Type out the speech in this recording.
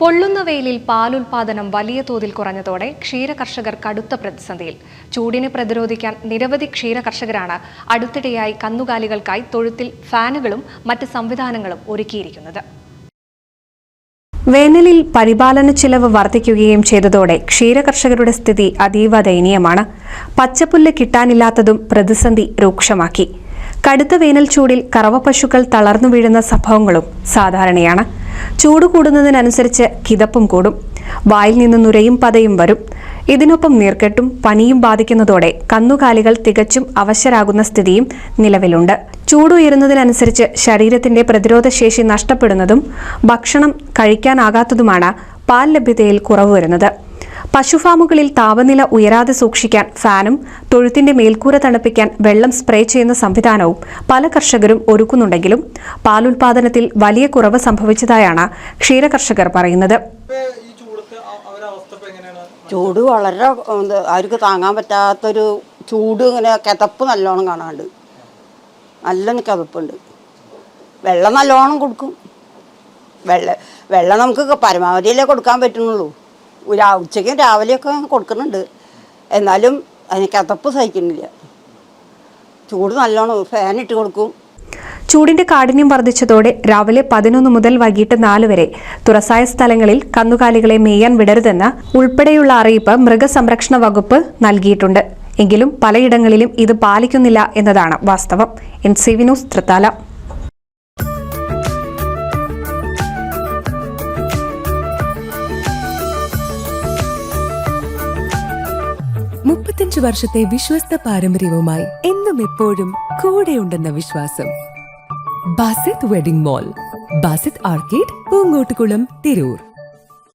പൊള്ളുന്ന വെയിലിൽ പാലുൽപാദനം വലിയ തോതിൽ കുറഞ്ഞതോടെ ക്ഷീരകർഷകർ കടുത്ത പ്രതിസന്ധിയിൽ. ചൂടിനെ പ്രതിരോധിക്കാൻ നിരവധി ക്ഷീരകർഷകരാണ് അടുത്തിടെയായി കന്നുകാലികൾക്കായി തൊഴുത്തിൽ ഫാനുകളും മറ്റ് സംവിധാനങ്ങളും ഒരുക്കിയിരിക്കുന്നത്. വേനലിൽ പരിപാലന ചിലവ് വർദ്ധിക്കുകയും ചെയ്തതോടെ ക്ഷീരകർഷകരുടെ സ്ഥിതി അതീവ ദയനീയമാണ്. പച്ചപ്പുല്ല് കിട്ടാനില്ലാത്തതും പ്രതിസന്ധി രൂക്ഷമാക്കി. കടുത്ത വേനൽ ചൂടിൽ കറവ പശുക്കൾ തളർന്നു വീഴുന്ന സംഭവങ്ങളും സാധാരണയാണ്. ചൂട് കൂടുന്നതിനനുസരിച്ച് കിതപ്പും കൂടും. വായിൽ നിന്ന് നുരയും പതയും വരും. ഇതിനൊപ്പം നീർക്കെട്ടും പനിയും ബാധിക്കുന്നതോടെ കന്നുകാലികൾ തികച്ചും അവശരാകുന്ന സ്ഥിതിയും നിലവിലുണ്ട്. ചൂടുയരുന്നതിനനുസരിച്ച് ശരീരത്തിന്റെ പ്രതിരോധശേഷി നഷ്ടപ്പെടുന്നതും ഭക്ഷണം കഴിക്കാനാകാത്തതുമാണ് പാൽ ലഭ്യതയിൽ കുറവ് വരുന്നത്. പശുഫാമുകളിൽ താപനില ഉയരാതെ സൂക്ഷിക്കാൻ ഫാനും തൊഴുത്തിന്റെ മേൽക്കൂര തണുപ്പിക്കാൻ വെള്ളം സ്പ്രേ ചെയ്യുന്ന സംവിധാനവും പല കർഷകരും ഒരുക്കുന്നുണ്ടെങ്കിലും പാലുൽപാദനത്തിൽ വലിയ കുറവ് സംഭവിച്ചതായാണ് ക്ഷീരകർഷകർ പറയുന്നത്. ചൂട് വളരെ അവർക്ക് താങ്ങാൻ പറ്റാത്തൊരു ചൂട്, ഇങ്ങനെ കിതപ്പ് നല്ലോണം കാണാണ്ട്, നല്ല കിതപ്പുണ്ട്. വെള്ളം നല്ലോണം കൊടുക്കും. വെള്ളം നമുക്ക് പരമാവധിയിലേ കൊടുക്കാൻ പറ്റുന്നുള്ളൂ. ഉച്ചയ്ക്കും രാവിലെയൊക്കെ കൊടുക്കുന്നുണ്ട്. എന്നാലും അതിന് കിതപ്പ് സഹിക്കുന്നില്ല. ചൂട് നല്ലോണം ഫാനിട്ട് കൊടുക്കും. ചൂടിന്റെ കാഠിന്യം വർദ്ധിച്ചതോടെ രാവിലെ 11 മുതൽ വൈകിട്ട് 4 വരെ തുറസായ സ്ഥലങ്ങളിൽ കന്നുകാലികളെ മേയാൻ വിടരുതെന്ന് ഉൾപ്പെടെയുള്ള അറിയിപ്പ് മൃഗസംരക്ഷണ വകുപ്പ് നൽകിയിട്ടുണ്ട്. എങ്കിലും പലയിടങ്ങളിലും ഇത് പാലിക്കുന്നില്ല എന്നതാണ് വാസ്തവം. NCV news, Thrithala. 35 വർഷത്തെ വിശ്വസ്ത പാരമ്പര്യവുമായി എന്നും എപ്പോഴും കൂടെയുണ്ടെന്ന വിശ്വാസം. Basith wedding mall, Basith arcade, Poonkottukulam, Tirur.